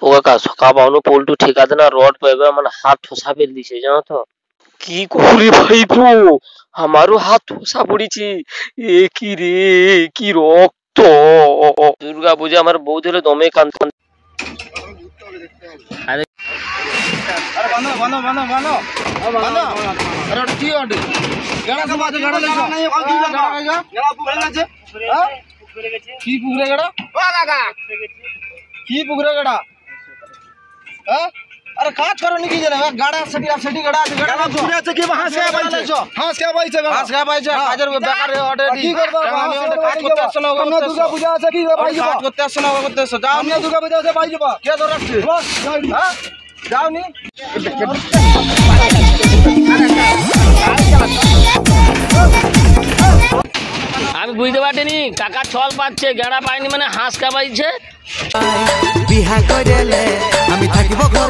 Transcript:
ও কাকা সকা পাওনো পোল্টু ঠিকাতে না রড পাইবে মানে হাত ঠোসা ফেল দিছে জানো তো। কি করি ভাই তো আমারও হাত ঠোসা পড়েছি। এ কি রে, কি রক্ত। দুর্গা পূজা আমার বউ ধরে দমে কান। আরে अरे बांधो बांधो बांधो बांधो बांधो अरे की ओडी गेड़ा सब बात गेड़ा ले जा नहीं की गेड़ा गेड़ा पुगरे गछे हां की पुगरे गेड़ा ओ काका की पुगरे गेड़ा हां अरे काज करो नहीं की जने गाड़ा सेटी गाड़ा गेड़ा ना पुगरे से की वहां से बाई छो हांस के बाई छे काजर बेकार ओडे की करबो আমি ওটা কাজ করতে আসছো না দুর্গা পূজা আছে কি বাই যাও কাজ করতে আসছো না করতে আসছো যাও আমি দুর্গা পূজা আছে বাই যাও কে ধর রাখছে হ্যাঁ যাও নি আমি বুঝতে পারিনি কাকা ছল পাচ্ছে গেড়া পাইনি মানে হাঁস কাবাইছে। বিহা কইলে আমি থাকিব ঘর